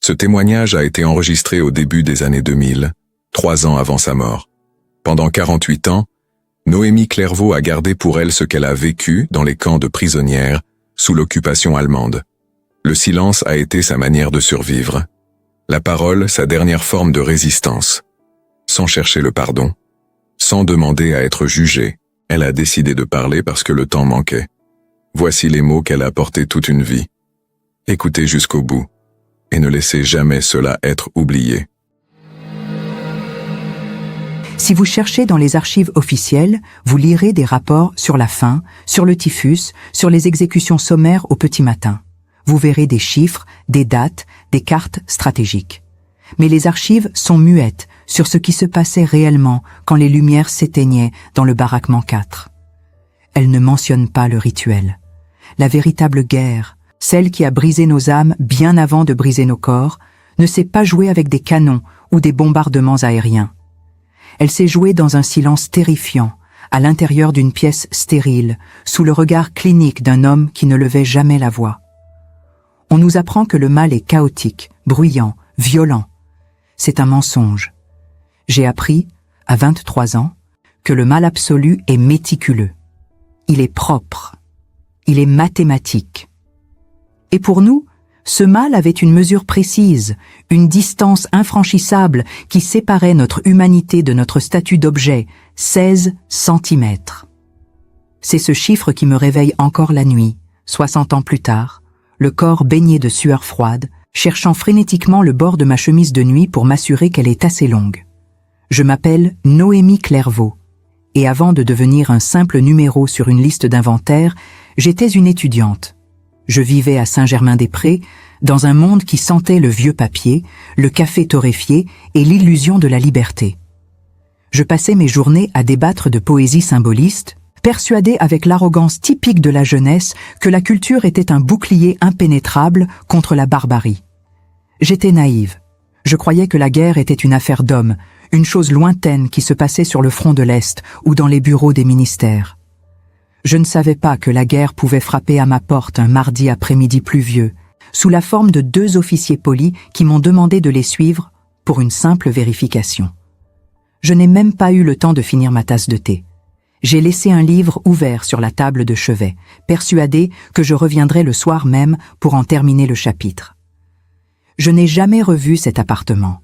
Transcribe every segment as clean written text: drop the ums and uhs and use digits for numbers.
Ce témoignage a été enregistré au début des années 2000, 3 ans avant sa mort. Pendant 48 ans, Noémie Clairvaux a gardé pour elle ce qu'elle a vécu dans les camps de prisonnières sous l'occupation allemande. Le silence a été sa manière de survivre. La parole, sa dernière forme de résistance. Sans chercher le pardon, sans demander à être jugée, elle a décidé de parler parce que le temps manquait. Voici les mots qu'elle a portés toute une vie. Écoutez jusqu'au bout, et ne laissez jamais cela être oublié. Si vous cherchez dans les archives officielles, vous lirez des rapports sur la faim, sur le typhus, sur les exécutions sommaires au petit matin. Vous verrez des chiffres, des dates, des cartes stratégiques. Mais les archives sont muettes sur ce qui se passait réellement quand les lumières s'éteignaient dans le baraquement 4. Elles ne mentionnent pas le rituel. La véritable guerre, celle qui a brisé nos âmes bien avant de briser nos corps, ne s'est pas jouée avec des canons ou des bombardements aériens. Elle s'est jouée dans un silence terrifiant, à l'intérieur d'une pièce stérile, sous le regard clinique d'un homme qui ne levait jamais la voix. On nous apprend que le mal est chaotique, bruyant, violent. C'est un mensonge. J'ai appris, à 23 ans, que le mal absolu est méticuleux. Il est propre. Il est mathématique. Et pour nous, ce mal avait une mesure précise, une distance infranchissable qui séparait notre humanité de notre statut d'objet, 16 centimètres. C'est ce chiffre qui me réveille encore la nuit, 60 ans plus tard, le corps baigné de sueur froide, cherchant frénétiquement le bord de ma chemise de nuit pour m'assurer qu'elle est assez longue. Je m'appelle Noémie Clairvaux, et avant de devenir un simple numéro sur une liste d'inventaire, j'étais une étudiante. Je vivais à Saint-Germain-des-Prés, dans un monde qui sentait le vieux papier, le café torréfié et l'illusion de la liberté. Je passais mes journées à débattre de poésie symboliste, persuadée avec l'arrogance typique de la jeunesse que la culture était un bouclier impénétrable contre la barbarie. J'étais naïve. Je croyais que la guerre était une affaire d'hommes, une chose lointaine qui se passait sur le front de l'Est ou dans les bureaux des ministères. Je ne savais pas que la guerre pouvait frapper à ma porte un mardi après-midi pluvieux, sous la forme de 2 officiers polis qui m'ont demandé de les suivre pour une simple vérification. Je n'ai même pas eu le temps de finir ma tasse de thé. J'ai laissé un livre ouvert sur la table de chevet, persuadé que je reviendrais le soir même pour en terminer le chapitre. Je n'ai jamais revu cet appartement.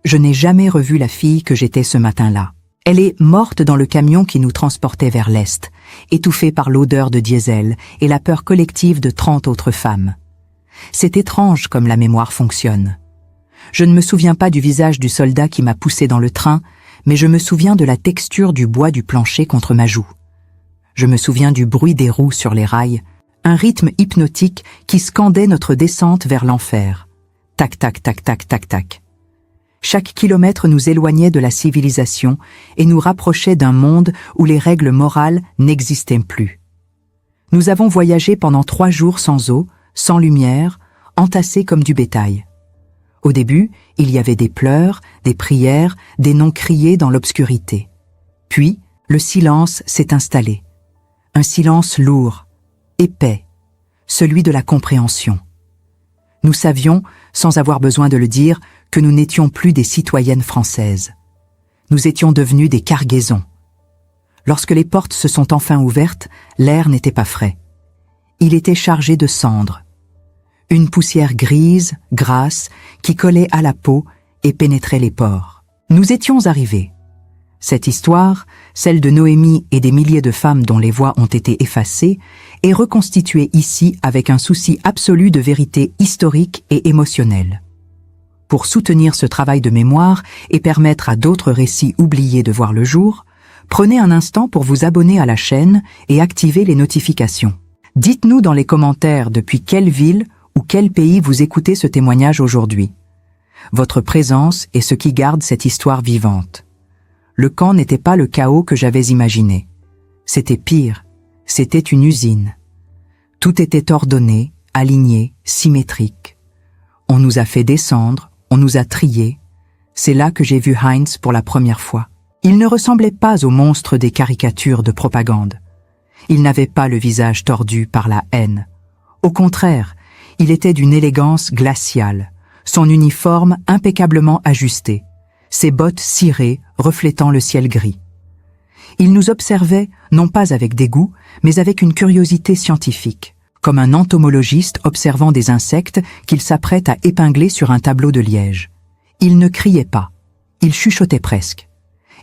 Je n'ai jamais revu la fille que j'étais ce matin-là. Elle est morte dans le camion qui nous transportait vers l'Est, étouffée par l'odeur de diesel et la peur collective de 30 autres femmes. C'est étrange comme la mémoire fonctionne. Je ne me souviens pas du visage du soldat qui m'a poussé dans le train, mais je me souviens de la texture du bois du plancher contre ma joue. Je me souviens du bruit des roues sur les rails, un rythme hypnotique qui scandait notre descente vers l'enfer. Tac, tac, tac, tac, tac, tac. Chaque kilomètre nous éloignait de la civilisation et nous rapprochait d'un monde où les règles morales n'existaient plus. Nous avons voyagé pendant 3 jours sans eau, sans lumière, entassés comme du bétail. Au début, il y avait des pleurs, des prières, des noms criés dans l'obscurité. Puis, le silence s'est installé. Un silence lourd, épais, celui de la compréhension. Nous savions, sans avoir besoin de le dire, que nous n'étions plus des citoyennes françaises. Nous étions devenues des cargaisons. Lorsque les portes se sont enfin ouvertes, l'air n'était pas frais. Il était chargé de cendres. Une poussière grise, grasse, qui collait à la peau et pénétrait les pores. Nous étions arrivés. Cette histoire, celle de Noémie et des milliers de femmes dont les voix ont été effacées, est reconstituée ici avec un souci absolu de vérité historique et émotionnelle. Pour soutenir ce travail de mémoire et permettre à d'autres récits oubliés de voir le jour, prenez un instant pour vous abonner à la chaîne et activer les notifications. Dites-nous dans les commentaires depuis quelle ville ou quel pays vous écoutez ce témoignage aujourd'hui. Votre présence est ce qui garde cette histoire vivante. Le camp n'était pas le chaos que j'avais imaginé. C'était pire, c'était une usine. Tout était ordonné, aligné, symétrique. On nous a fait descendre, on nous a triés. C'est là que j'ai vu Heinz pour la première fois. Il ne ressemblait pas au monstre des caricatures de propagande. Il n'avait pas le visage tordu par la haine. Au contraire, il était d'une élégance glaciale, son uniforme impeccablement ajusté, ses bottes cirées reflétant le ciel gris. Il nous observait non pas avec dégoût, mais avec une curiosité scientifique, comme un entomologiste observant des insectes qu'il s'apprête à épingler sur un tableau de liège. Il ne criait pas, il chuchotait presque.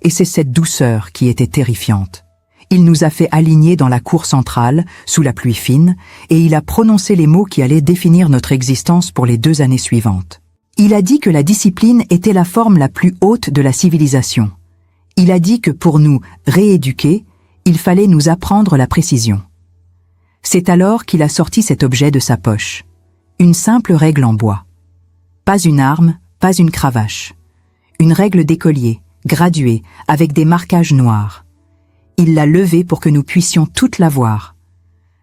Et c'est cette douceur qui était terrifiante. Il nous a fait aligner dans la cour centrale, sous la pluie fine, et il a prononcé les mots qui allaient définir notre existence pour les 2 années suivantes. Il a dit que la discipline était la forme la plus haute de la civilisation. Il a dit que pour nous rééduquer, il fallait nous apprendre la précision. C'est alors qu'il a sorti cet objet de sa poche. Une simple règle en bois. Pas une arme, pas une cravache. Une règle d'écolier, graduée, avec des marquages noirs. Il l'a levée pour que nous puissions toute la voir.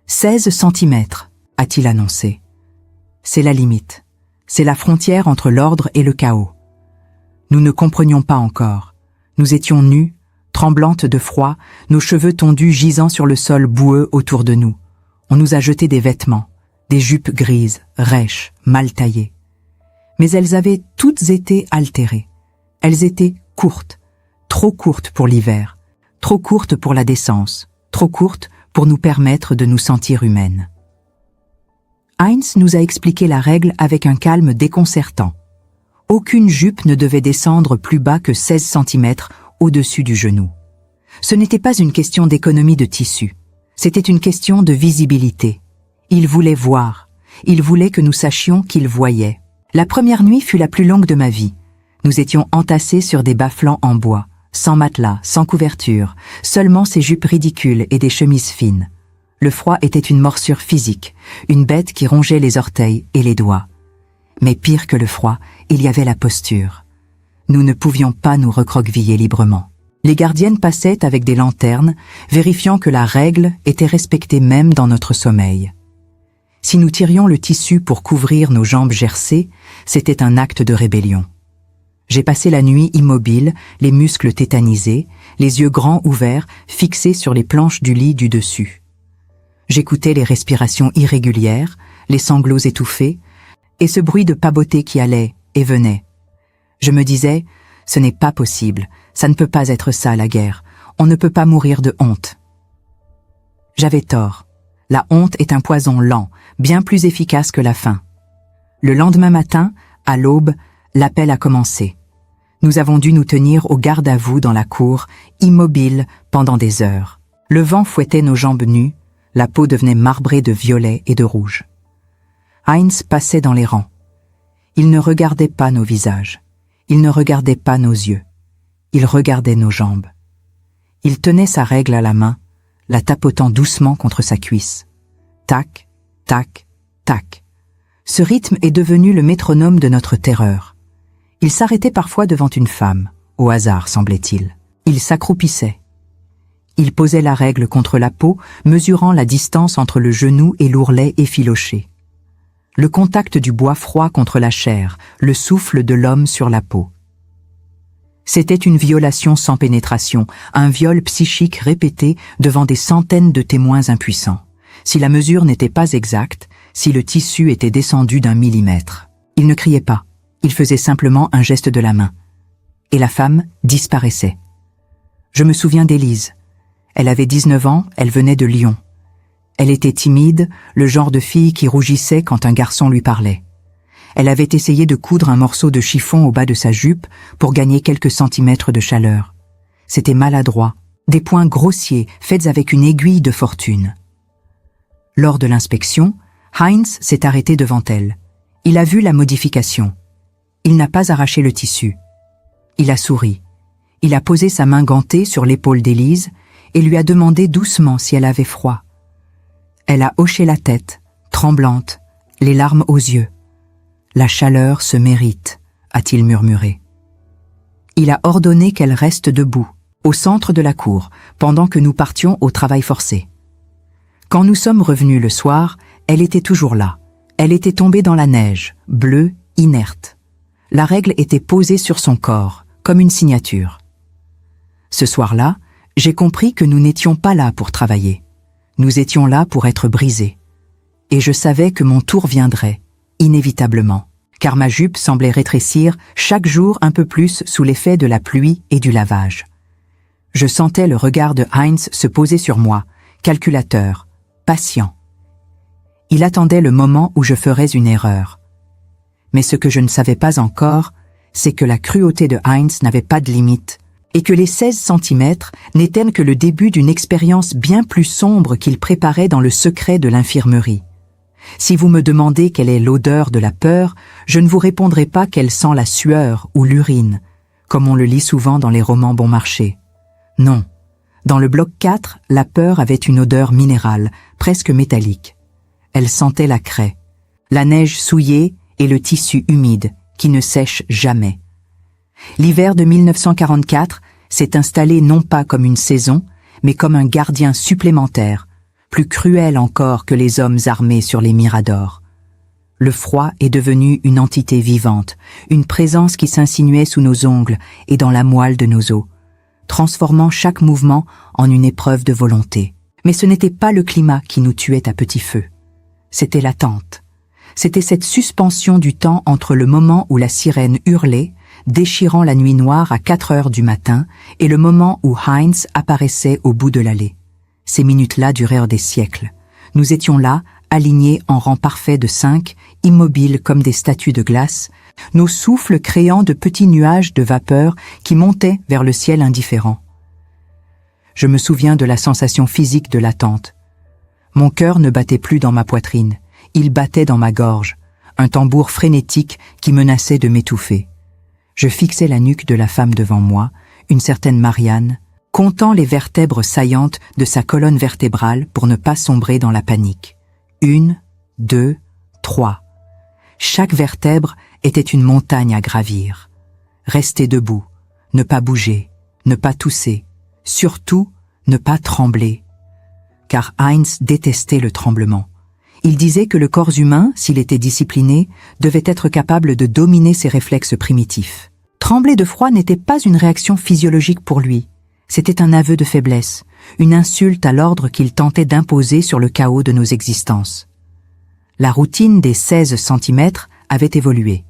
16 centimètres, a-t-il annoncé. C'est la limite. C'est la frontière entre l'ordre et le chaos. Nous ne comprenions pas encore. Nous étions nus, tremblantes de froid, nos cheveux tondus gisant sur le sol boueux autour de nous. On nous a jeté des vêtements, des jupes grises, rêches, mal taillées. Mais elles avaient toutes été altérées. Elles étaient courtes, trop courtes pour l'hiver, trop courtes pour la décence, trop courtes pour nous permettre de nous sentir humaines. Heinz nous a expliqué la règle avec un calme déconcertant. Aucune jupe ne devait descendre plus bas que 16 cm au-dessus du genou. Ce n'était pas une question d'économie de tissu, c'était une question de visibilité. Il voulait voir, il voulait que nous sachions qu'il voyait. La première nuit fut la plus longue de ma vie. Nous étions entassés sur des bas-flancs en bois, sans matelas, sans couverture, seulement ces jupes ridicules et des chemises fines. Le froid était une morsure physique, une bête qui rongeait les orteils et les doigts. Mais pire que le froid, il y avait la posture. Nous ne pouvions pas nous recroqueviller librement. Les gardiennes passaient avec des lanternes, vérifiant que la règle était respectée même dans notre sommeil. Si nous tirions le tissu pour couvrir nos jambes gercées, c'était un acte de rébellion. J'ai passé la nuit immobile, les muscles tétanisés, les yeux grands ouverts, fixés sur les planches du lit du dessus. J'écoutais les respirations irrégulières, les sanglots étouffés, et ce bruit de paboter qui allait et venait. Je me disais, ce n'est pas possible, ça ne peut pas être ça la guerre, on ne peut pas mourir de honte. J'avais tort. La honte est un poison lent, bien plus efficace que la faim. Le lendemain matin, à l'aube, l'appel a commencé. Nous avons dû nous tenir au garde à vous dans la cour, immobiles pendant des heures. Le vent fouettait nos jambes nues, la peau devenait marbrée de violet et de rouge. Heinz passait dans les rangs. Il ne regardait pas nos visages. Il ne regardait pas nos yeux. Il regardait nos jambes. Il tenait sa règle à la main, la tapotant doucement contre sa cuisse. Tac, tac, tac. Ce rythme est devenu le métronome de notre terreur. Il s'arrêtait parfois devant une femme, au hasard semblait-il. Il s'accroupissait. Il posait la règle contre la peau, mesurant la distance entre le genou et l'ourlet effiloché. Le contact du bois froid contre la chair, le souffle de l'homme sur la peau. C'était une violation sans pénétration, un viol psychique répété devant des centaines de témoins impuissants. Si la mesure n'était pas exacte, si le tissu était descendu d'1 millimètre. Il ne criait pas, il faisait simplement un geste de la main. Et la femme disparaissait. Je me souviens d'Élise. Elle avait 19 ans, elle venait de Lyon. Elle était timide, le genre de fille qui rougissait quand un garçon lui parlait. Elle avait essayé de coudre un morceau de chiffon au bas de sa jupe pour gagner quelques centimètres de chaleur. C'était maladroit, des points grossiers faits avec une aiguille de fortune. Lors de l'inspection, Heinz s'est arrêté devant elle. Il a vu la modification. Il n'a pas arraché le tissu. Il a souri. Il a posé sa main gantée sur l'épaule d'Élise et lui a demandé doucement si elle avait froid. Elle a hoché la tête, tremblante, les larmes aux yeux. « La chaleur se mérite », a-t-il murmuré. Il a ordonné qu'elle reste debout, au centre de la cour, pendant que nous partions au travail forcé. Quand nous sommes revenus le soir, elle était toujours là. Elle était tombée dans la neige, bleue, inerte. La règle était posée sur son corps, comme une signature. Ce soir-là, j'ai compris que nous n'étions pas là pour travailler. Nous étions là pour être brisés. Et je savais que mon tour viendrait, inévitablement. car ma jupe semblait rétrécir chaque jour un peu plus sous l'effet de la pluie et du lavage. Je sentais le regard de Heinz se poser sur moi, calculateur, patient. Il attendait le moment où je ferais une erreur. Mais ce que je ne savais pas encore, c'est que la cruauté de Heinz n'avait pas de limite, et que les 16 centimètres n'étaient que le début d'une expérience bien plus sombre qu'il préparait dans le secret de l'infirmerie. Si vous me demandez quelle est l'odeur de la peur, je ne vous répondrai pas qu'elle sent la sueur ou l'urine, comme on le lit souvent dans les romans bon marché. Non. Dans le bloc 4, la peur avait une odeur minérale, presque métallique. Elle sentait la craie, la neige souillée et le tissu humide, qui ne sèche jamais. L'hiver de 1944 s'est installé non pas comme une saison, mais comme un gardien supplémentaire, plus cruel encore que les hommes armés sur les miradors. Le froid est devenu une entité vivante, une présence qui s'insinuait sous nos ongles et dans la moelle de nos os, transformant chaque mouvement en une épreuve de volonté. Mais ce n'était pas le climat qui nous tuait à petit feu. C'était l'attente. C'était cette suspension du temps entre le moment où la sirène hurlait, déchirant la nuit noire à 4 heures du matin, et le moment où Heinz apparaissait au bout de l'allée. Ces minutes-là durèrent des siècles. Nous étions là, alignés en rang parfait de 5, immobiles comme des statues de glace, nos souffles créant de petits nuages de vapeur qui montaient vers le ciel indifférent. Je me souviens de la sensation physique de l'attente. Mon cœur ne battait plus dans ma poitrine, il battait dans ma gorge, un tambour frénétique qui menaçait de m'étouffer. Je fixais la nuque de la femme devant moi, une certaine Marianne, comptant les vertèbres saillantes de sa colonne vertébrale pour ne pas sombrer dans la panique. 1, 2, 3. Chaque vertèbre était une montagne à gravir. Rester debout, ne pas bouger, ne pas tousser, surtout ne pas trembler. Car Heinz détestait le tremblement. Il disait que le corps humain, s'il était discipliné, devait être capable de dominer ses réflexes primitifs. Trembler de froid n'était pas une réaction physiologique pour lui. C'était un aveu de faiblesse, une insulte à l'ordre qu'il tentait d'imposer sur le chaos de nos existences. La routine des 16 centimètres avait évolué.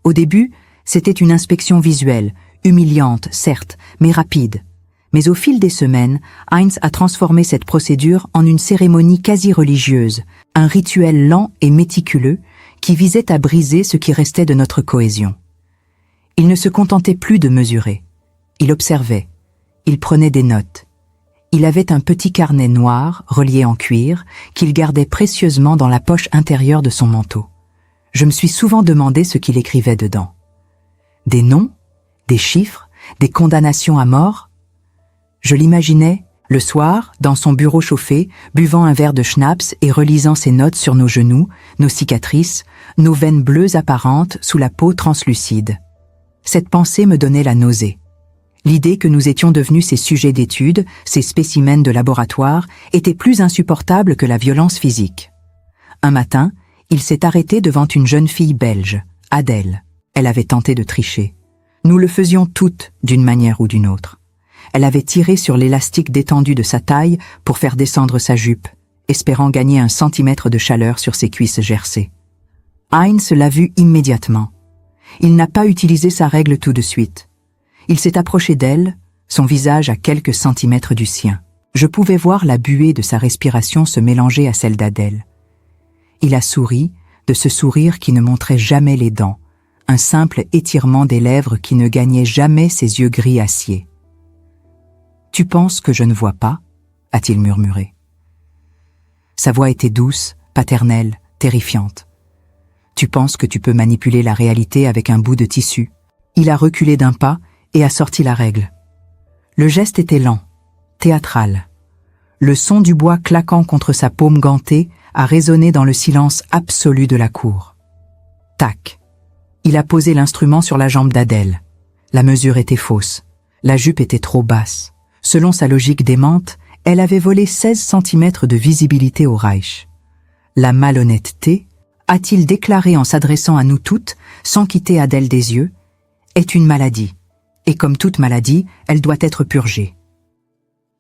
Au début, c'était une inspection visuelle, humiliante, certes, mais rapide. Mais au fil des semaines, Heinz a transformé cette procédure en une cérémonie quasi religieuse, un rituel lent et méticuleux qui visait à briser ce qui restait de notre cohésion. Il ne se contentait plus de mesurer. Il observait. Il prenait des notes. Il avait un petit carnet noir, relié en cuir, qu'il gardait précieusement dans la poche intérieure de son manteau. Je me suis souvent demandé ce qu'il écrivait dedans. Des noms, des chiffres, des condamnations à mort. Je l'imaginais, le soir, dans son bureau chauffé, buvant un verre de schnapps et relisant ses notes sur nos genoux, nos cicatrices, nos veines bleues apparentes sous la peau translucide. Cette pensée me donnait la nausée. L'idée que nous étions devenus ces sujets d'étude, ces spécimens de laboratoire, était plus insupportable que la violence physique. Un matin, il s'est arrêté devant une jeune fille belge, Adèle. Elle avait tenté de tricher. Nous le faisions toutes, d'une manière ou d'une autre. Elle avait tiré sur l'élastique détendu de sa taille pour faire descendre sa jupe, espérant gagner 1 centimètre de chaleur sur ses cuisses gercées. Heinz l'a vu immédiatement. Il n'a pas utilisé sa règle tout de suite. Il s'est approché d'elle, son visage à quelques centimètres du sien. Je pouvais voir la buée de sa respiration se mélanger à celle d'Adèle. Il a souri, de ce sourire qui ne montrait jamais les dents, un simple étirement des lèvres qui ne gagnait jamais ses yeux gris acier. « Tu penses que je ne vois pas ?» a-t-il murmuré. Sa voix était douce, paternelle, terrifiante. « Tu penses que tu peux manipuler la réalité avec un bout de tissu ?» Il a reculé d'un pas et a sorti la règle. Le geste était lent, théâtral. Le son du bois claquant contre sa paume gantée a résonné dans le silence absolu de la cour. Tac. Il a posé l'instrument sur la jambe d'Adèle. La mesure était fausse. La jupe était trop basse. Selon sa logique démente, elle avait volé 16 centimètres de visibilité au Reich. La malhonnêteté, a-t-il déclaré en s'adressant à nous toutes, sans quitter Adèle des yeux, est une maladie. Et comme toute maladie, elle doit être purgée.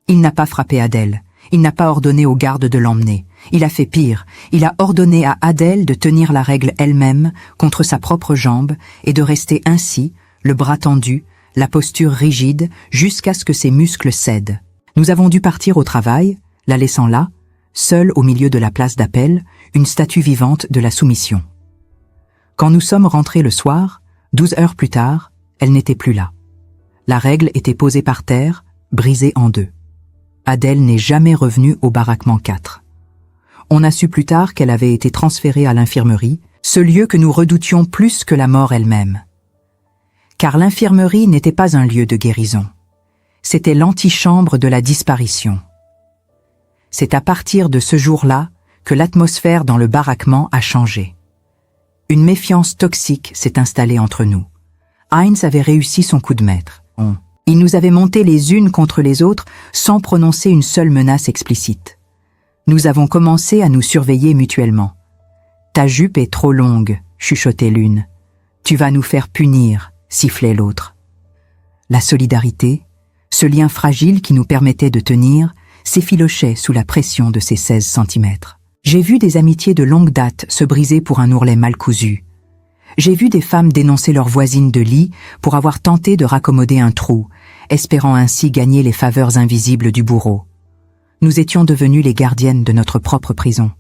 Il n'a pas frappé Adèle. Il n'a pas ordonné aux gardes de l'emmener. Il a fait pire, il a ordonné à Adèle de tenir la règle elle-même contre sa propre jambe et de rester ainsi, le bras tendu, la posture rigide, jusqu'à ce que ses muscles cèdent. Nous avons dû partir au travail, la laissant là, seule au milieu de la place d'appel, une statue vivante de la soumission. Quand nous sommes rentrés le soir, 12 heures plus tard, elle n'était plus là. La règle était posée par terre, brisée en deux. Adèle n'est jamais revenue au baraquement 4. On a su plus tard qu'elle avait été transférée à l'infirmerie, ce lieu que nous redoutions plus que la mort elle-même. Car l'infirmerie n'était pas un lieu de guérison. C'était l'antichambre de la disparition. C'est à partir de ce jour-là que l'atmosphère dans le baraquement a changé. Une méfiance toxique s'est installée entre nous. Heinz avait réussi son coup de maître. Il nous avait monté les unes contre les autres sans prononcer une seule menace explicite. Nous avons commencé à nous surveiller mutuellement. « Ta jupe est trop longue », chuchotait l'une. « Tu vas nous faire punir », sifflait l'autre. La solidarité, ce lien fragile qui nous permettait de tenir, s'effilochait sous la pression de ces 16 centimètres. J'ai vu des amitiés de longue date se briser pour un ourlet mal cousu. J'ai vu des femmes dénoncer leurs voisines de lit pour avoir tenté de raccommoder un trou, espérant ainsi gagner les faveurs invisibles du bourreau. Nous étions devenues les gardiennes de notre propre prison.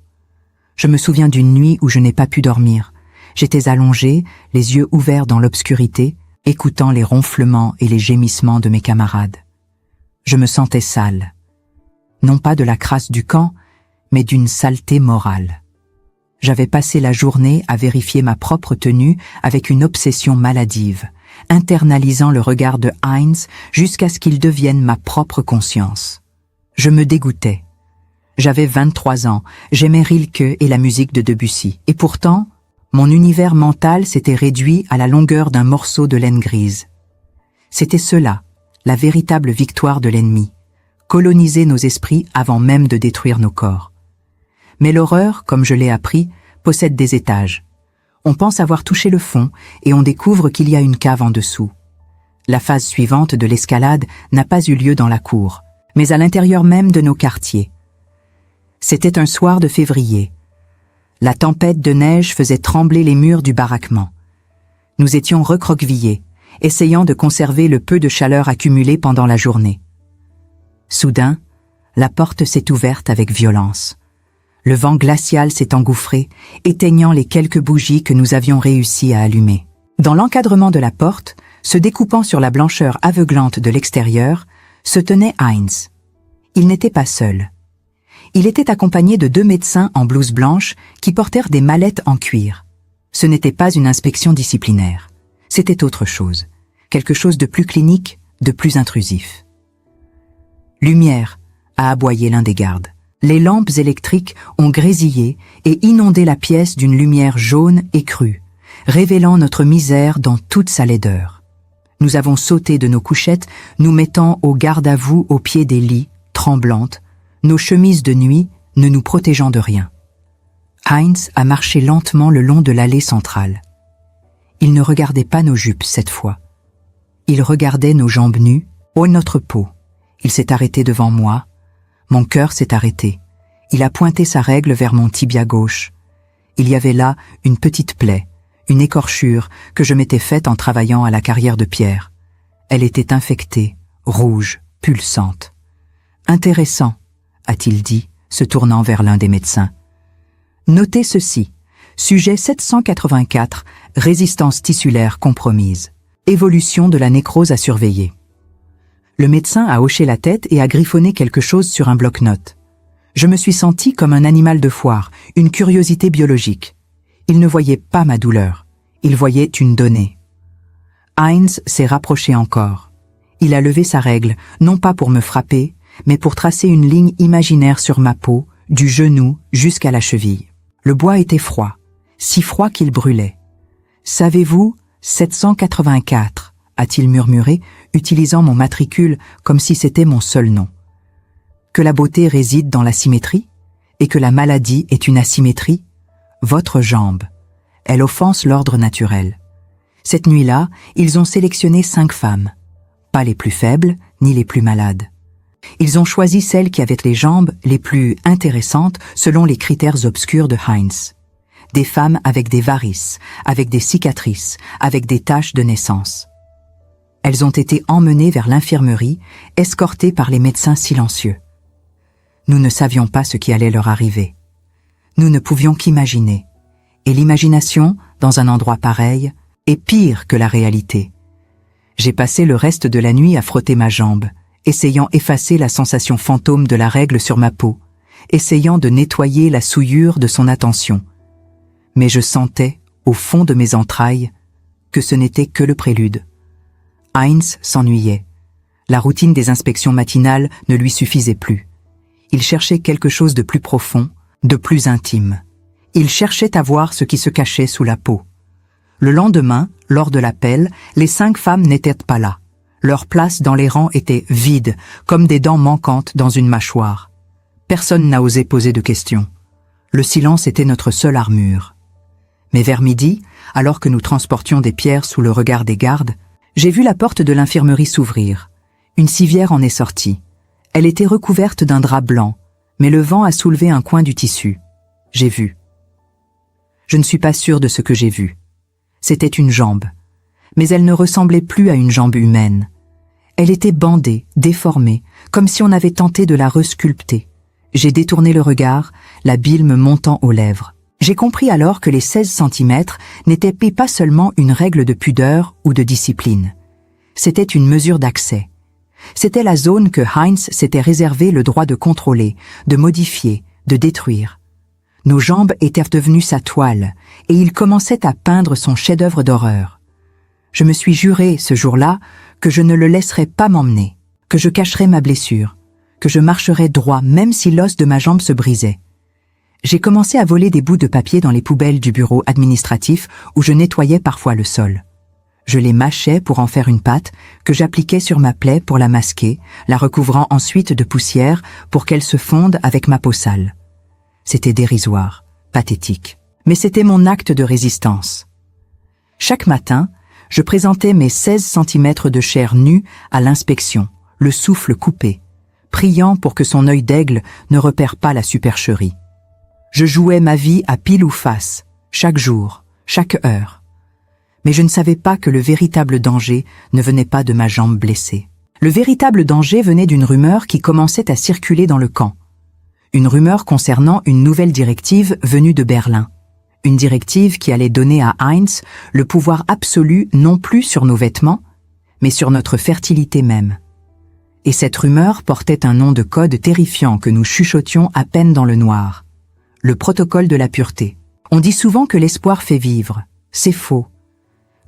Je me souviens d'une nuit où je n'ai pas pu dormir. J'étais allongée, les yeux ouverts dans l'obscurité, écoutant les ronflements et les gémissements de mes camarades. Je me sentais sale. Non pas de la crasse du camp, mais d'une saleté morale. J'avais passé la journée à vérifier ma propre tenue avec une obsession maladive, internalisant le regard de Heinz jusqu'à ce qu'il devienne ma propre conscience. Je me dégoûtais. J'avais 23 ans, j'aimais Rilke et la musique de Debussy. Et pourtant, mon univers mental s'était réduit à la longueur d'un morceau de laine grise. C'était cela, la véritable victoire de l'ennemi, coloniser nos esprits avant même de détruire nos corps. Mais l'horreur, comme je l'ai appris, possède des étages. On pense avoir touché le fond et on découvre qu'il y a une cave en dessous. La phase suivante de l'escalade n'a pas eu lieu dans la cour, mais à l'intérieur même de nos quartiers. C'était un soir de février. La tempête de neige faisait trembler les murs du baraquement. Nous étions recroquevillés, essayant de conserver le peu de chaleur accumulée pendant la journée. Soudain, la porte s'est ouverte avec violence. Le vent glacial s'est engouffré, éteignant les quelques bougies que nous avions réussi à allumer. Dans l'encadrement de la porte, se découpant sur la blancheur aveuglante de l'extérieur, se tenait Heinz. Il n'était pas seul. Il était accompagné de 2 médecins en blouse blanche qui portèrent des mallettes en cuir. Ce n'était pas une inspection disciplinaire. C'était autre chose. Quelque chose de plus clinique, de plus intrusif. « Lumière !» a aboyé l'un des gardes. Les lampes électriques ont grésillé et inondé la pièce d'une lumière jaune et crue, révélant notre misère dans toute sa laideur. Nous avons sauté de nos couchettes, nous mettant au garde-à-vous au pied des lits, tremblantes, nos chemises de nuit ne nous protégeant de rien. Heinz a marché lentement le long de l'allée centrale. Il ne regardait pas nos jupes cette fois. Il regardait nos jambes nues, haut notre peau. Il s'est arrêté devant moi. Mon cœur s'est arrêté. Il a pointé sa règle vers mon tibia gauche. Il y avait là une petite plaie, une écorchure que je m'étais faite en travaillant à la carrière de pierre. Elle était infectée, rouge, pulsante. « Intéressant », a-t-il dit, se tournant vers l'un des médecins. « Notez ceci. Sujet 784, résistance tissulaire compromise. Évolution de la nécrose à surveiller. » Le médecin a hoché la tête et a griffonné quelque chose sur un bloc-notes. Je me suis senti comme un animal de foire, une curiosité biologique. Il ne voyait pas ma douleur, il voyait une donnée. Heinz s'est rapproché encore. Il a levé sa règle, non pas pour me frapper, mais pour tracer une ligne imaginaire sur ma peau, du genou jusqu'à la cheville. Le bois était froid, si froid qu'il brûlait. « Savez-vous, 784 » a-t-il murmuré, utilisant mon matricule comme si c'était mon seul nom. Que la beauté réside dans la symétrie, et que la maladie est une asymétrie, votre jambe, elle offense l'ordre naturel. Cette nuit-là, ils ont sélectionné 5 femmes, pas les plus faibles, ni les plus malades. Ils ont choisi celles qui avaient les jambes les plus intéressantes selon les critères obscurs de Heinz. Des femmes avec des varices, avec des cicatrices, avec des taches de naissance. Elles ont été emmenées vers l'infirmerie, escortées par les médecins silencieux. Nous ne savions pas ce qui allait leur arriver. Nous ne pouvions qu'imaginer. Et l'imagination, dans un endroit pareil, est pire que la réalité. J'ai passé le reste de la nuit à frotter ma jambe, essayant d'effacer la sensation fantôme de la règle sur ma peau, essayant de nettoyer la souillure de son attention. Mais je sentais, au fond de mes entrailles, que ce n'était que le prélude. Heinz s'ennuyait. La routine des inspections matinales ne lui suffisait plus. Il cherchait quelque chose de plus profond, de plus intime. Il cherchait à voir ce qui se cachait sous la peau. Le lendemain, lors de l'appel, les 5 femmes n'étaient pas là. Leur place dans les rangs était vide, comme des dents manquantes dans une mâchoire. Personne n'a osé poser de questions. Le silence était notre seule armure. Mais vers midi, alors que nous transportions des pierres sous le regard des gardes, j'ai vu la porte de l'infirmerie s'ouvrir. Une civière en est sortie. Elle était recouverte d'un drap blanc, mais le vent a soulevé un coin du tissu. J'ai vu. Je ne suis pas sûre de ce que j'ai vu. C'était une jambe, mais elle ne ressemblait plus à une jambe humaine. Elle était bandée, déformée, comme si on avait tenté de la resculpter. J'ai détourné le regard, la bile me montant aux lèvres. J'ai compris alors que les 16 centimètres n'étaient pas seulement une règle de pudeur ou de discipline. C'était une mesure d'accès. C'était la zone que Heinz s'était réservé le droit de contrôler, de modifier, de détruire. Nos jambes étaient devenues sa toile, et il commençait à peindre son chef-d'œuvre d'horreur. Je me suis juré, ce jour-là, que je ne le laisserais pas m'emmener, que je cacherais ma blessure, que je marcherais droit même si l'os de ma jambe se brisait. J'ai commencé à voler des bouts de papier dans les poubelles du bureau administratif où je nettoyais parfois le sol. Je les mâchais pour en faire une pâte que j'appliquais sur ma plaie pour la masquer, la recouvrant ensuite de poussière pour qu'elle se fonde avec ma peau sale. C'était dérisoire, pathétique, mais c'était mon acte de résistance. Chaque matin, je présentais mes 16 centimètres de chair nue à l'inspection, le souffle coupé, priant pour que son œil d'aigle ne repère pas la supercherie. Je jouais ma vie à pile ou face, chaque jour, chaque heure. Mais je ne savais pas que le véritable danger ne venait pas de ma jambe blessée. Le véritable danger venait d'une rumeur qui commençait à circuler dans le camp. Une rumeur concernant une nouvelle directive venue de Berlin. Une directive qui allait donner à Heinz le pouvoir absolu non plus sur nos vêtements, mais sur notre fertilité même. Et cette rumeur portait un nom de code terrifiant que nous chuchotions à peine dans le noir. Le protocole de la pureté. On dit souvent que l'espoir fait vivre. C'est faux.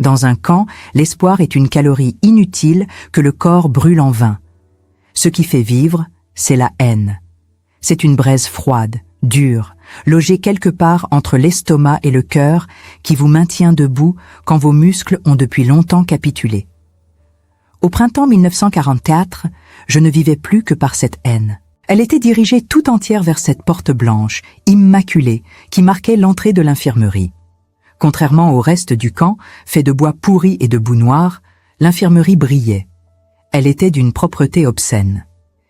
Dans un camp, l'espoir est une calorie inutile que le corps brûle en vain. Ce qui fait vivre, c'est la haine. C'est une braise froide, dure, logée quelque part entre l'estomac et le cœur, qui vous maintient debout quand vos muscles ont depuis longtemps capitulé. Au printemps 1944, je ne vivais plus que par cette haine. Elle était dirigée tout entière vers cette porte blanche, immaculée, qui marquait l'entrée de l'infirmerie. Contrairement au reste du camp, fait de bois pourri et de boue noire, l'infirmerie brillait. Elle était d'une propreté obscène.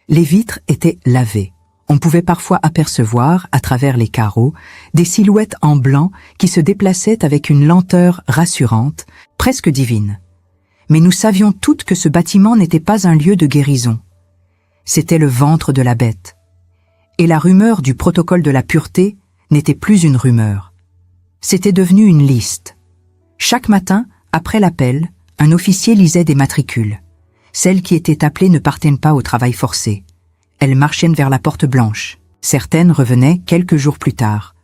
Les vitres étaient lavées. On pouvait parfois apercevoir, à travers les carreaux, des silhouettes en blanc qui se déplaçaient avec une lenteur rassurante, presque divine. Mais nous savions toutes que ce bâtiment n'était pas un lieu de guérison. C'était le ventre de la bête. Et la rumeur du protocole de la pureté n'était plus une rumeur. C'était devenu une liste. Chaque matin, après l'appel, un officier lisait des matricules. Celles qui étaient appelées ne partaient pas au travail forcé. Elles marchaient vers la porte blanche. Certaines revenaient quelques jours plus tard,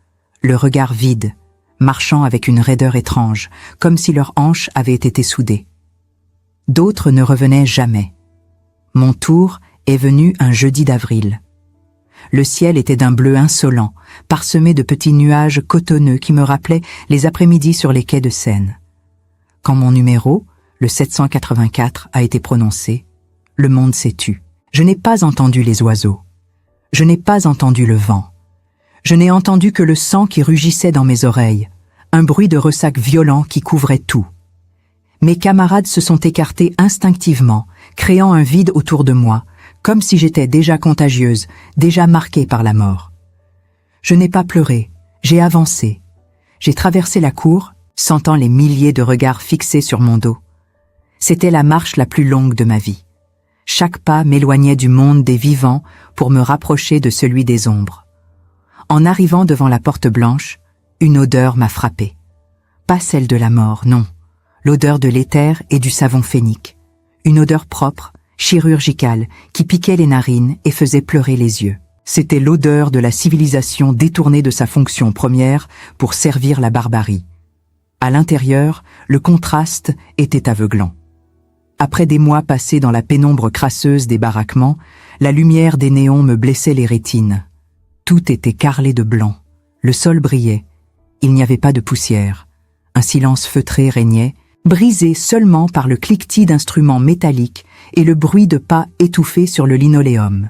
le regard vide, marchant avec une raideur étrange, comme si leurs hanches avaient été soudées. D'autres ne revenaient jamais. Mon tour est venu un jeudi d'avril. Le ciel était d'un bleu insolent, parsemé de petits nuages cotonneux qui me rappelaient les après-midi sur les quais de Seine. Quand mon numéro, le 784, a été prononcé, le monde s'est tu. Je n'ai pas entendu les oiseaux. Je n'ai pas entendu le vent. Je n'ai entendu que le sang qui rugissait dans mes oreilles, un bruit de ressac violent qui couvrait tout. Mes camarades se sont écartés instinctivement, créant un vide autour de moi, comme si j'étais déjà contagieuse, déjà marquée par la mort. Je n'ai pas pleuré, j'ai avancé. J'ai traversé la cour, sentant les milliers de regards fixés sur mon dos. C'était la marche la plus longue de ma vie. Chaque pas m'éloignait du monde des vivants pour me rapprocher de celui des ombres. En arrivant devant la porte blanche, une odeur m'a frappée. Pas celle de la mort, non. L'odeur de l'éther et du savon phénique. Une odeur propre, chirurgicale, qui piquait les narines et faisait pleurer les yeux. C'était l'odeur de la civilisation détournée de sa fonction première pour servir la barbarie. À l'intérieur, le contraste était aveuglant. Après des mois passés dans la pénombre crasseuse des baraquements, la lumière des néons me blessait les rétines. Tout était carrelé de blanc. Le sol brillait. Il n'y avait pas de poussière. Un silence feutré régnait, brisé seulement par le cliquetis d'instruments métalliques et le bruit de pas étouffés sur le linoléum.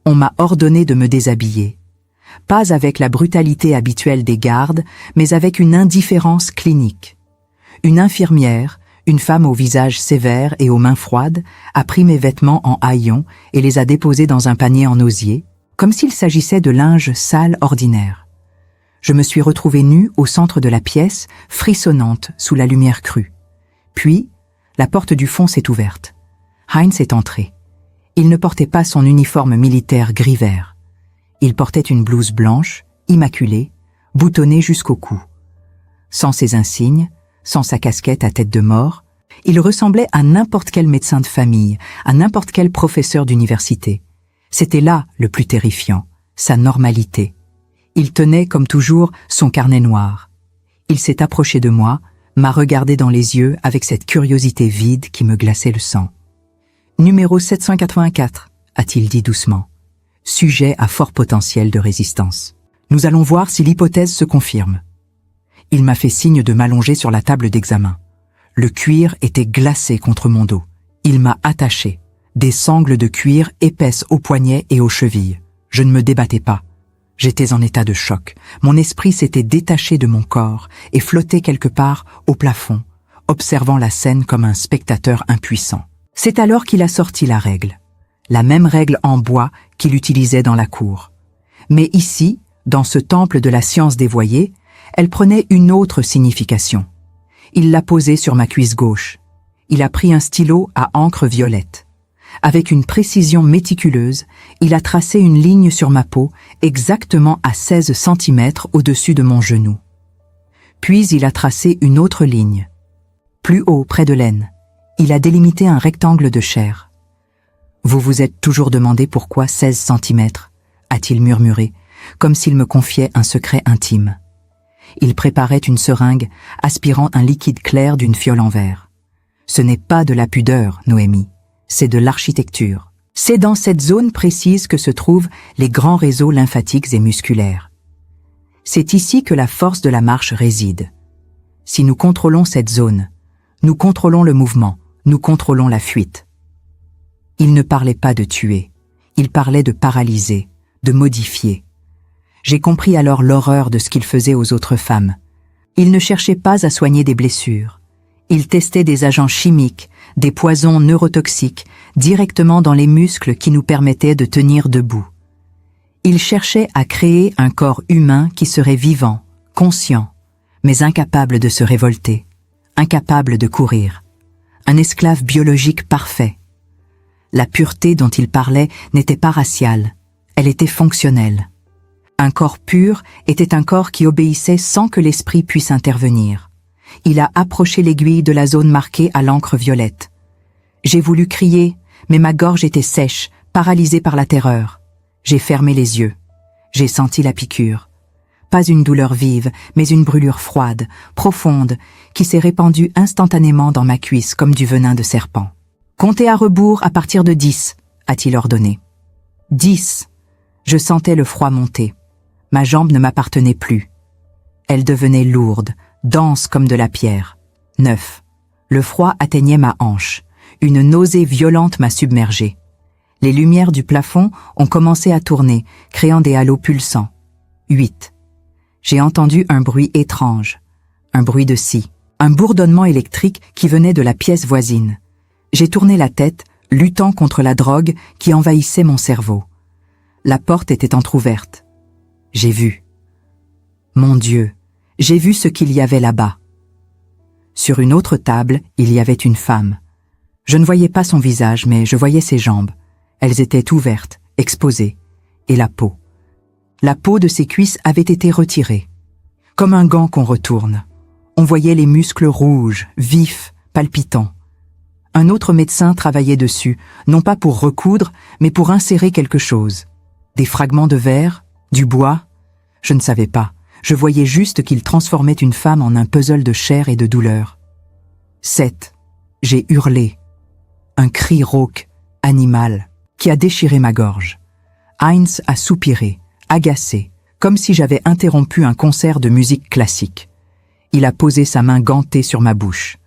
On m'a ordonné de me déshabiller. Pas avec la brutalité habituelle des gardes, mais avec une indifférence clinique. Une infirmière, une femme au visage sévère et aux mains froides, a pris mes vêtements en haillons et les a déposés dans un panier en osier, comme s'il s'agissait de linge sale ordinaire. Je me suis retrouvée nue au centre de la pièce, frissonnante sous la lumière crue. Puis, la porte du fond s'est ouverte. Heinz est entré. Il ne portait pas son uniforme militaire gris-vert. Il portait une blouse blanche, immaculée, boutonnée jusqu'au cou. Sans ses insignes, sans sa casquette à tête de mort, il ressemblait à n'importe quel médecin de famille, à n'importe quel professeur d'université. C'était là le plus terrifiant, sa normalité. Il tenait, comme toujours, son carnet noir. Il s'est approché de moi, m'a regardé dans les yeux avec cette curiosité vide qui me glaçait le sang. « Numéro 784 », a-t-il dit doucement. « Sujet à fort potentiel de résistance. Nous allons voir si l'hypothèse se confirme. » Il m'a fait signe de m'allonger sur la table d'examen. Le cuir était glacé contre mon dos. Il m'a attaché. Des sangles de cuir épaisses aux poignets et aux chevilles. Je ne me débattais pas. J'étais en état de choc. Mon esprit s'était détaché de mon corps et flottait quelque part au plafond, observant la scène comme un spectateur impuissant. C'est alors qu'il a sorti la règle. La même règle en bois qu'il utilisait dans la cour. Mais ici, dans ce temple de la science dévoyée, elle prenait une autre signification. Il l'a posée sur ma cuisse gauche. Il a pris un stylo à encre violette. Avec une précision méticuleuse, il a tracé une ligne sur ma peau exactement à 16 cm au-dessus de mon genou. Puis il a tracé une autre ligne. Plus haut, près de l'aine, il a délimité un rectangle de chair. « Vous vous êtes toujours demandé pourquoi 16 cm ?» a-t-il murmuré, comme s'il me confiait un secret intime. Il préparait une seringue, aspirant un liquide clair d'une fiole en verre. Ce n'est pas de la pudeur, Noémie, c'est de l'architecture. C'est dans cette zone précise que se trouvent les grands réseaux lymphatiques et musculaires. C'est ici que la force de la marche réside. Si nous contrôlons cette zone, nous contrôlons le mouvement, nous contrôlons la fuite. Il ne parlait pas de tuer, il parlait de paralyser, de modifier. J'ai compris alors l'horreur de ce qu'il faisait aux autres femmes. Il ne cherchait pas à soigner des blessures. Il testait des agents chimiques, des poisons neurotoxiques, directement dans les muscles qui nous permettaient de tenir debout. Il cherchait à créer un corps humain qui serait vivant, conscient, mais incapable de se révolter, incapable de courir. Un esclave biologique parfait. La pureté dont il parlait n'était pas raciale, elle était fonctionnelle. Un corps pur était un corps qui obéissait sans que l'esprit puisse intervenir. Il a approché l'aiguille de la zone marquée à l'encre violette. J'ai voulu crier, mais ma gorge était sèche, paralysée par la terreur. J'ai fermé les yeux. J'ai senti la piqûre. Pas une douleur vive, mais une brûlure froide, profonde, qui s'est répandue instantanément dans ma cuisse comme du venin de serpent. « Comptez à rebours à partir de 10, a-t-il ordonné. 10. Je sentais le froid monter. Ma jambe ne m'appartenait plus. Elle devenait lourde, dense comme de la pierre. 9. Le froid atteignait ma hanche. Une nausée violente m'a submergée. Les lumières du plafond ont commencé à tourner, créant des halos pulsants. 8. J'ai entendu un bruit étrange, un bruit de scie, un bourdonnement électrique qui venait de la pièce voisine. J'ai tourné la tête, luttant contre la drogue qui envahissait mon cerveau. La porte était entr'ouverte. J'ai vu. Mon Dieu, j'ai vu ce qu'il y avait là-bas. Sur une autre table, il y avait une femme. Je ne voyais pas son visage, mais je voyais ses jambes. Elles étaient ouvertes, exposées, et la peau. La peau de ses cuisses avait été retirée. Comme un gant qu'on retourne. On voyait les muscles rouges, vifs, palpitants. Un autre médecin travaillait dessus, non pas pour recoudre, mais pour insérer quelque chose. Des fragments de verre, du bois. Je ne savais pas. Je voyais juste qu'il transformait une femme en un puzzle de chair et de douleur. 7. J'ai hurlé. Un cri rauque, animal, qui a déchiré ma gorge. Heinz a soupiré, agacé, comme si j'avais interrompu un concert de musique classique. Il a posé sa main gantée sur ma bouche.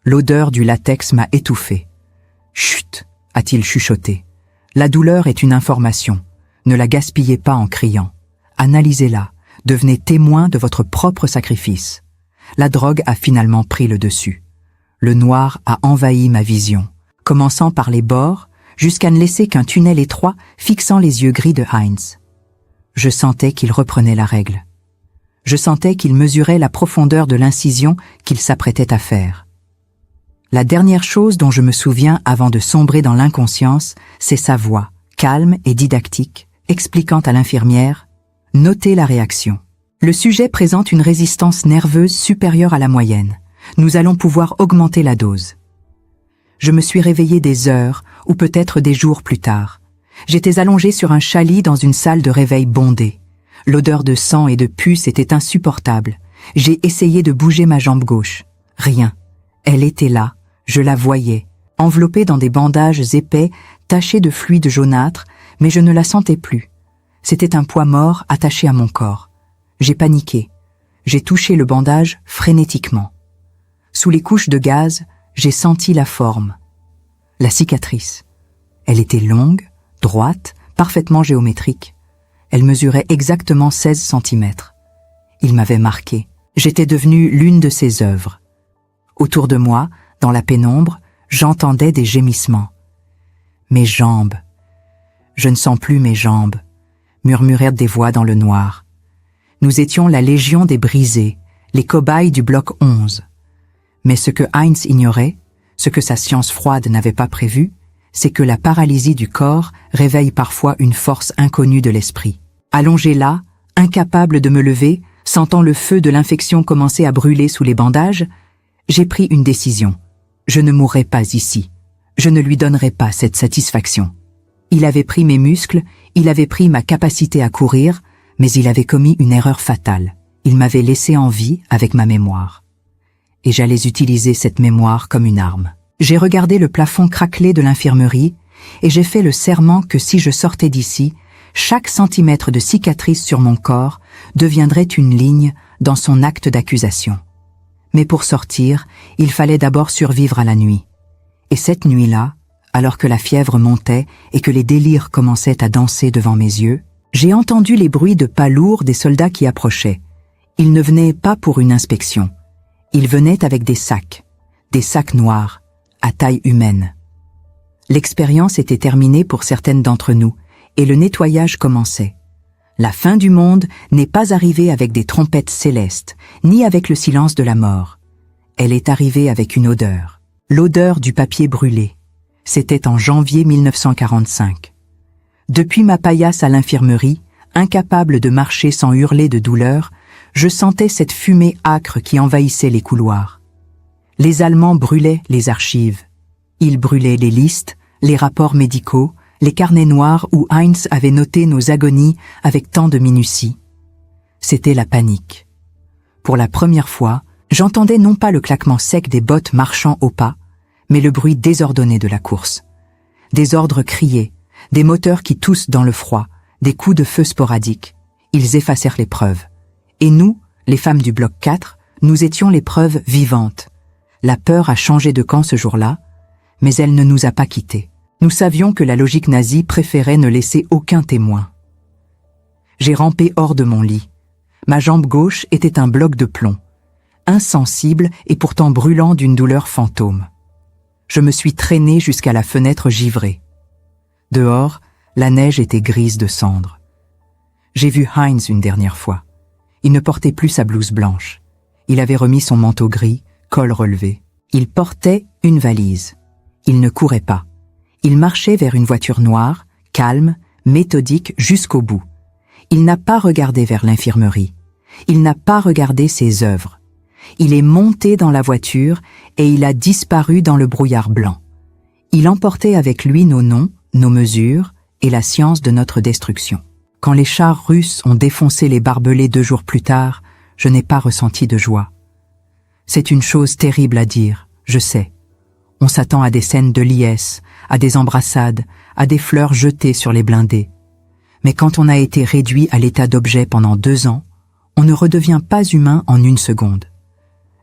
L'odeur du latex m'a étouffé. « Chut !» a-t-il chuchoté. « La douleur est une information. Ne la gaspillez pas en criant. Analysez-la. Devenez témoin de votre propre sacrifice. » La drogue a finalement pris le dessus. Le noir a envahi ma vision, commençant par les bords, jusqu'à ne laisser qu'un tunnel étroit fixant les yeux gris de Heinz. Je sentais qu'il reprenait la règle. Je sentais qu'il mesurait la profondeur de l'incision qu'il s'apprêtait à faire. La dernière chose dont je me souviens avant de sombrer dans l'inconscience, c'est sa voix, calme et didactique, expliquant à l'infirmière « Notez la réaction. Le sujet présente une résistance nerveuse supérieure à la moyenne. Nous allons pouvoir augmenter la dose. » Je me suis réveillé des heures, ou peut-être des jours plus tard. J'étais allongé sur un chalit dans une salle de réveil bondée. L'odeur de sang et de puce était insupportable. J'ai essayé de bouger ma jambe gauche. Rien. Elle était là, je la voyais, enveloppée dans des bandages épais, tachés de fluide jaunâtre, mais je ne la sentais plus. C'était un poids mort attaché à mon corps. J'ai paniqué. J'ai touché le bandage frénétiquement. Sous les couches de gaz, j'ai senti la forme. La cicatrice. Elle était longue, droite, parfaitement géométrique. Elle mesurait exactement 16 centimètres. Il m'avait marqué. J'étais devenue l'une de ses œuvres. Autour de moi, dans la pénombre, j'entendais des gémissements. Mes jambes. Je ne sens plus mes jambes, murmurèrent des voix dans le noir. Nous étions la légion des brisés, les cobayes du bloc 11. Mais ce que Heinz ignorait, ce que sa science froide n'avait pas prévu, c'est que la paralysie du corps réveille parfois une force inconnue de l'esprit. Allongé là, incapable de me lever, sentant le feu de l'infection commencer à brûler sous les bandages, j'ai pris une décision. Je ne mourrai pas ici. Je ne lui donnerai pas cette satisfaction. Il avait pris mes muscles, il avait pris ma capacité à courir, mais il avait commis une erreur fatale. Il m'avait laissé en vie avec ma mémoire. Et j'allais utiliser cette mémoire comme une arme. J'ai regardé le plafond craquelé de l'infirmerie et j'ai fait le serment que si je sortais d'ici, chaque centimètre de cicatrice sur mon corps deviendrait une ligne dans son acte d'accusation. Mais pour sortir, il fallait d'abord survivre à la nuit. Et cette nuit-là, alors que la fièvre montait et que les délires commençaient à danser devant mes yeux, j'ai entendu les bruits de pas lourds des soldats qui approchaient. Ils ne venaient pas pour une inspection. Ils venaient avec des sacs noirs, à taille humaine. L'expérience était terminée pour certaines d'entre nous, et le nettoyage commençait. La fin du monde n'est pas arrivée avec des trompettes célestes, ni avec le silence de la mort. Elle est arrivée avec une odeur. L'odeur du papier brûlé. C'était en janvier 1945. Depuis ma paillasse à l'infirmerie, incapable de marcher sans hurler de douleur, je sentais cette fumée âcre qui envahissait les couloirs. Les Allemands brûlaient les archives. Ils brûlaient les listes, les rapports médicaux, les carnets noirs où Heinz avait noté nos agonies avec tant de minutie. C'était la panique. Pour la première fois, j'entendais non pas le claquement sec des bottes marchant au pas, mais le bruit désordonné de la course. Des ordres criés, des moteurs qui toussent dans le froid, des coups de feu sporadiques. Ils effacèrent les preuves. Et nous, les femmes du bloc 4, nous étions les preuves vivantes. La peur a changé de camp ce jour-là, mais elle ne nous a pas quittés. Nous savions que la logique nazie préférait ne laisser aucun témoin. J'ai rampé hors de mon lit. Ma jambe gauche était un bloc de plomb, insensible et pourtant brûlant d'une douleur fantôme. Je me suis traîné jusqu'à la fenêtre givrée. Dehors, la neige était grise de cendre. J'ai vu Heinz une dernière fois. Il ne portait plus sa blouse blanche. Il avait remis son manteau gris, col relevé. Il portait une valise. Il ne courait pas. Il marchait vers une voiture noire, calme, méthodique jusqu'au bout. Il n'a pas regardé vers l'infirmerie. Il n'a pas regardé ses œuvres. Il est monté dans la voiture et il a disparu dans le brouillard blanc. Il emportait avec lui nos noms, nos mesures et la science de notre destruction. Quand les chars russes ont défoncé les barbelés 2 jours plus tard, je n'ai pas ressenti de joie. C'est une chose terrible à dire, je sais. On s'attend à des scènes de liesse, à des embrassades, à des fleurs jetées sur les blindés. Mais quand on a été réduit à l'état d'objet pendant 2 ans, on ne redevient pas humain en 1 seconde.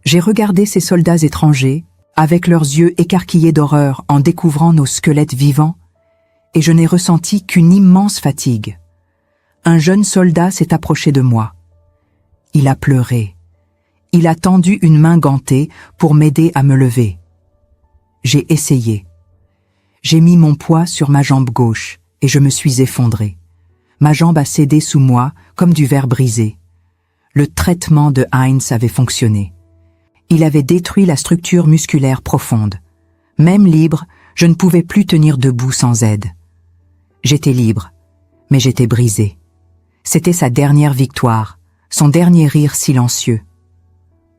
J'ai regardé ces soldats étrangers, avec leurs yeux écarquillés d'horreur en découvrant nos squelettes vivants, et je n'ai ressenti qu'une immense fatigue. Un jeune soldat s'est approché de moi. Il a pleuré. Il a tendu une main gantée pour m'aider à me lever. J'ai essayé. J'ai mis mon poids sur ma jambe gauche et je me suis effondré. Ma jambe a cédé sous moi comme du verre brisé. Le traitement de Heinz avait fonctionné. Il avait détruit la structure musculaire profonde. Même libre, je ne pouvais plus tenir debout sans aide. J'étais libre, mais j'étais brisé. C'était sa dernière victoire, son dernier rire silencieux.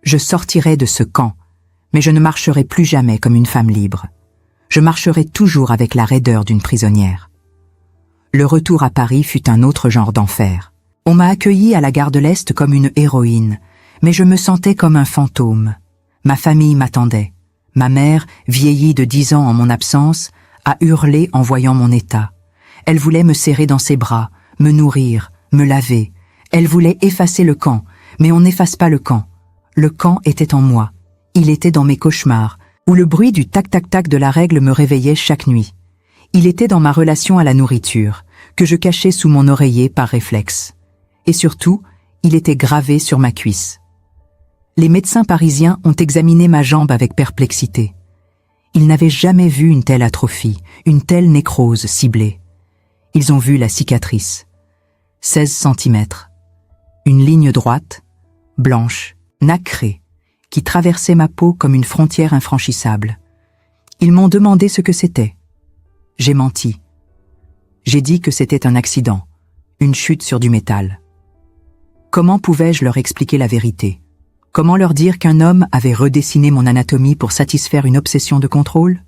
Je sortirai de ce camp, mais je ne marcherai plus jamais comme une femme libre. Je marcherai toujours avec la raideur d'une prisonnière. Le retour à Paris fut un autre genre d'enfer. On m'a accueillie à la gare de l'Est comme une héroïne, mais je me sentais comme un fantôme. Ma famille m'attendait. Ma mère, vieillie de 10 ans en mon absence, a hurlé en voyant mon état. Elle voulait me serrer dans ses bras, me nourrir, me laver. Elle voulait effacer le camp, mais on n'efface pas le camp. Le camp était en moi. Il était dans mes cauchemars, où le bruit du tac-tac-tac de la règle me réveillait chaque nuit. Il était dans ma relation à la nourriture, que je cachais sous mon oreiller par réflexe. Et surtout, il était gravé sur ma cuisse. Les médecins parisiens ont examiné ma jambe avec perplexité. Ils n'avaient jamais vu une telle atrophie, une telle nécrose ciblée. Ils ont vu la cicatrice. 16 centimètres. Une ligne droite, blanche, nacrée, qui traversait ma peau comme une frontière infranchissable. Ils m'ont demandé ce que c'était. J'ai menti. J'ai dit que c'était un accident, une chute sur du métal. Comment pouvais-je leur expliquer la vérité? Comment leur dire qu'un homme avait redessiné mon anatomie pour satisfaire une obsession de contrôle?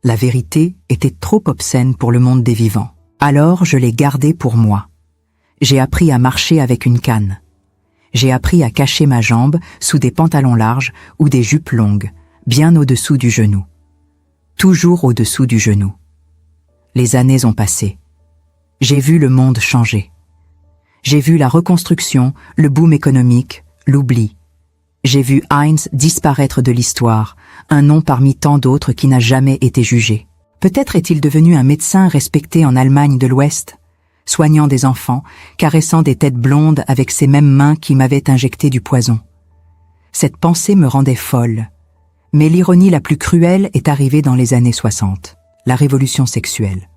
La vérité était trop obscène pour le monde des vivants. Alors je l'ai gardée pour moi. J'ai appris à marcher avec une canne. J'ai appris à cacher ma jambe sous des pantalons larges ou des jupes longues, bien au-dessous du genou. Toujours au-dessous du genou. Les années ont passé. J'ai vu le monde changer. J'ai vu la reconstruction, le boom économique, l'oubli. J'ai vu Heinz disparaître de l'histoire, un nom parmi tant d'autres qui n'a jamais été jugé. Peut-être est-il devenu un médecin respecté en Allemagne de l'Ouest, soignant des enfants, caressant des têtes blondes avec ces mêmes mains qui m'avaient injecté du poison. Cette pensée me rendait folle. Mais l'ironie la plus cruelle est arrivée dans les années 60, la révolution sexuelle.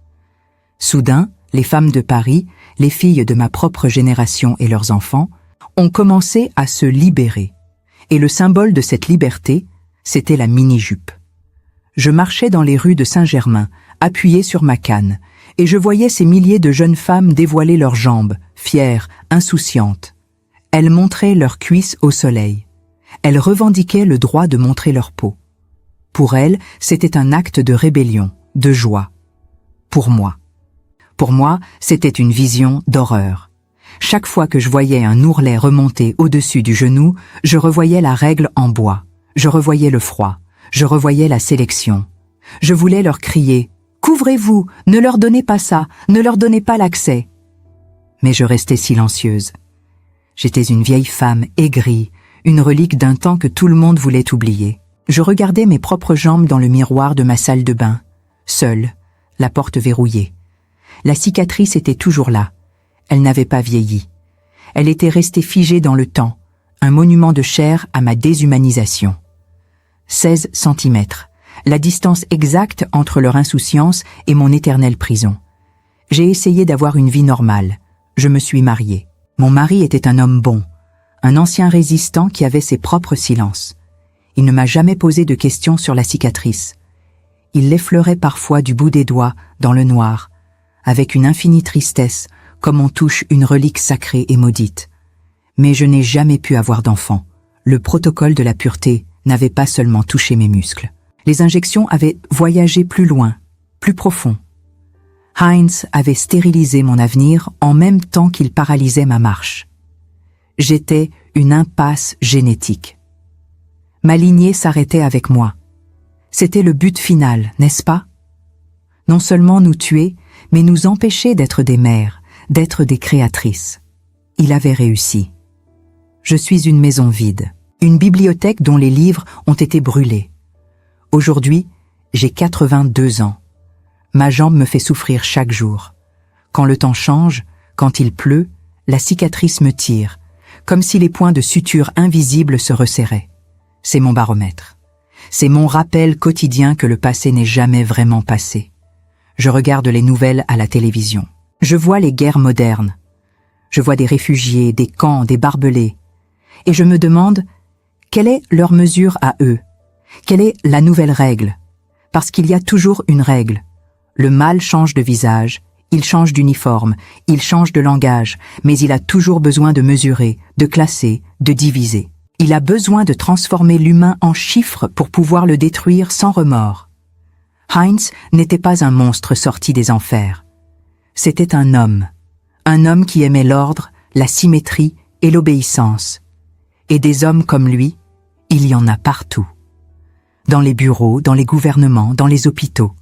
Soudain, les femmes de Paris, les filles de ma propre génération et leurs enfants, ont commencé à se libérer. Et le symbole de cette liberté, c'était la mini-jupe. Je marchais dans les rues de Saint-Germain, appuyé sur ma canne, et je voyais ces milliers de jeunes femmes dévoiler leurs jambes, fières, insouciantes. Elles montraient leurs cuisses au soleil. Elles revendiquaient le droit de montrer leur peau. Pour elles, c'était un acte de rébellion, de joie. Pour moi, c'était une vision d'horreur. Chaque fois que je voyais un ourlet remonter au-dessus du genou, je revoyais la règle en bois. Je revoyais le froid. Je revoyais la sélection. Je voulais leur crier « Couvrez-vous, ne leur donnez pas ça, ne leur donnez pas l'accès !» Mais je restais silencieuse. J'étais une vieille femme aigrie, une relique d'un temps que tout le monde voulait oublier. Je regardais mes propres jambes dans le miroir de ma salle de bain, seule, la porte verrouillée. La cicatrice était toujours là. Elle n'avait pas vieilli. Elle était restée figée dans le temps, un monument de chair à ma déshumanisation. 16 centimètres. la distance exacte entre leur insouciance et mon éternelle prison. J'ai essayé d'avoir une vie normale. Je me suis mariée. Mon mari était un homme bon, un ancien résistant qui avait ses propres silences. Il ne m'a jamais posé de questions sur la cicatrice. Il l'effleurait parfois du bout des doigts, dans le noir, avec une infinie tristesse, comme on touche une relique sacrée et maudite. Mais je n'ai jamais pu avoir d'enfant. Le protocole de la pureté n'avait pas seulement touché mes muscles. Les injections avaient voyagé plus loin, plus profond. Heinz avait stérilisé mon avenir en même temps qu'il paralysait ma marche. J'étais une impasse génétique. Ma lignée s'arrêtait avec moi. C'était le but final, n'est-ce pas? Non seulement nous tuer, mais nous empêcher d'être des mères, d'être des créatrices. Il avait réussi. Je suis une maison vide, une bibliothèque dont les livres ont été brûlés. Aujourd'hui, j'ai 82 ans. Ma jambe me fait souffrir chaque jour. Quand le temps change, quand il pleut, la cicatrice me tire, comme si les points de suture invisibles se resserraient. C'est mon baromètre. C'est mon rappel quotidien que le passé n'est jamais vraiment passé. Je regarde les nouvelles à la télévision. Je vois les guerres modernes. Je vois des réfugiés, des camps, des barbelés. Et je me demande, quelle est leur mesure à eux? Quelle est la nouvelle règle? Parce qu'il y a toujours une règle. Le mal change de visage, il change d'uniforme, il change de langage, mais il a toujours besoin de mesurer, de classer, de diviser. Il a besoin de transformer l'humain en chiffre pour pouvoir le détruire sans remords. Heinz n'était pas un monstre sorti des enfers. C'était un homme qui aimait l'ordre, la symétrie et l'obéissance. Et des hommes comme lui, il y en a partout. Dans les bureaux, dans les gouvernements, dans les hôpitaux.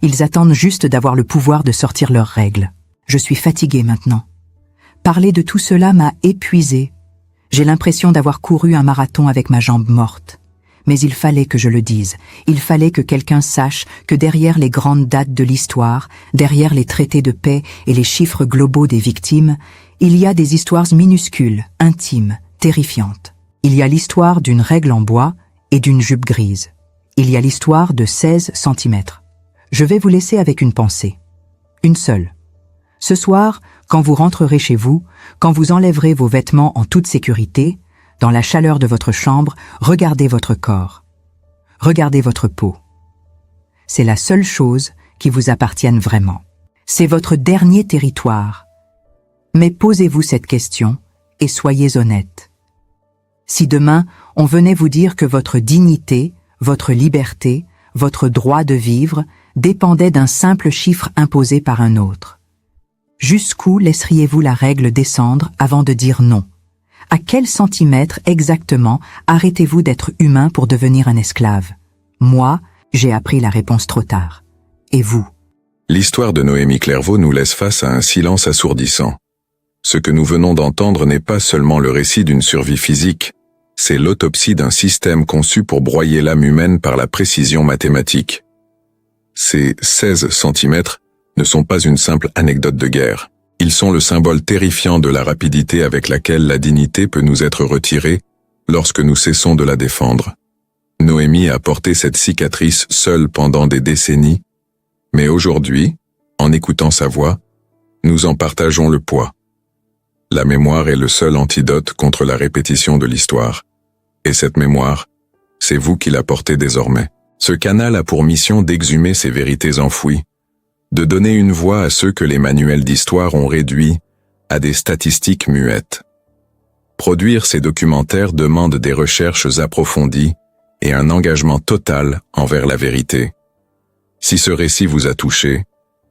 Ils attendent juste d'avoir le pouvoir de sortir leurs règles. Je suis fatiguée maintenant. Parler de tout cela m'a épuisée. J'ai l'impression d'avoir couru un marathon avec ma jambe morte. Mais il fallait que je le dise. Il fallait que quelqu'un sache que derrière les grandes dates de l'histoire, derrière les traités de paix et les chiffres globaux des victimes, il y a des histoires minuscules, intimes, terrifiantes. Il y a l'histoire d'une règle en bois et d'une jupe grise. Il y a l'histoire de 16 centimètres. Je vais vous laisser avec une pensée. Une seule. Ce soir, quand vous rentrerez chez vous, quand vous enlèverez vos vêtements en toute sécurité, dans la chaleur de votre chambre, regardez votre corps. Regardez votre peau. C'est la seule chose qui vous appartienne vraiment. C'est votre dernier territoire. Mais posez-vous cette question et soyez honnête. Si demain, on venait vous dire que votre dignité, votre liberté, votre droit de vivre dépendait d'un simple chiffre imposé par un autre. Jusqu'où laisseriez-vous la règle descendre avant de dire non? À quel centimètre exactement arrêtez-vous d'être humain pour devenir un esclave? Moi, j'ai appris la réponse trop tard. Et vous? L'histoire de Noémie Clairvaux nous laisse face à un silence assourdissant. Ce que nous venons d'entendre n'est pas seulement le récit d'une survie physique, c'est l'autopsie d'un système conçu pour broyer l'âme humaine par la précision mathématique. Ces 16 centimètres ne sont pas une simple anecdote de guerre. Ils sont le symbole terrifiant de la rapidité avec laquelle la dignité peut nous être retirée lorsque nous cessons de la défendre. Noémie a porté cette cicatrice seule pendant des décennies, mais aujourd'hui, en écoutant sa voix, nous en partageons le poids. La mémoire est le seul antidote contre la répétition de l'histoire. Et cette mémoire, c'est vous qui la portez désormais. Ce canal a pour mission d'exhumer ces vérités enfouies, de donner une voix à ceux que les manuels d'histoire ont réduits à des statistiques muettes. Produire ces documentaires demande des recherches approfondies et un engagement total envers la vérité. Si ce récit vous a touché,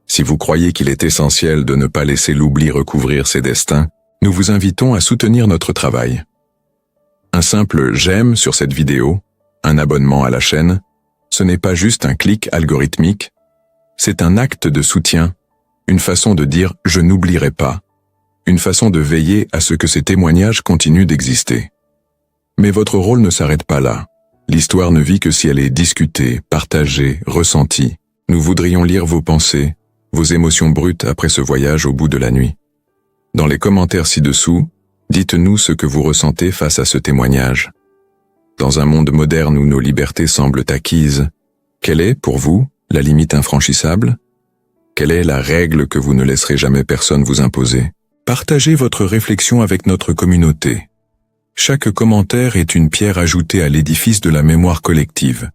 si vous croyez qu'il est essentiel de ne pas laisser l'oubli recouvrir ses destins, nous vous invitons à soutenir notre travail. Un simple « j'aime » sur cette vidéo, un abonnement à la chaîne, ce n'est pas juste un clic algorithmique, c'est un acte de soutien, une façon de dire « je n'oublierai pas », une façon de veiller à ce que ces témoignages continuent d'exister. Mais votre rôle ne s'arrête pas là. L'histoire ne vit que si elle est discutée, partagée, ressentie. Nous voudrions lire vos pensées, vos émotions brutes après ce voyage au bout de la nuit. Dans les commentaires ci-dessous, dites-nous ce que vous ressentez face à ce témoignage. Dans un monde moderne où nos libertés semblent acquises, Quelle est, pour vous, la limite infranchissable? Quelle est la règle que vous ne laisserez jamais personne vous imposer? Partagez votre réflexion avec notre communauté. Chaque commentaire est une pierre ajoutée à l'édifice de la mémoire collective.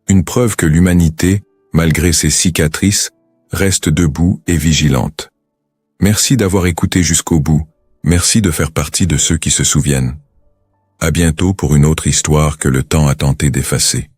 Une preuve que l'humanité, malgré ses cicatrices, reste debout et vigilante. Merci d'avoir écouté jusqu'au bout. Merci de faire partie de ceux qui se souviennent. À bientôt pour une autre histoire que le temps a tenté d'effacer.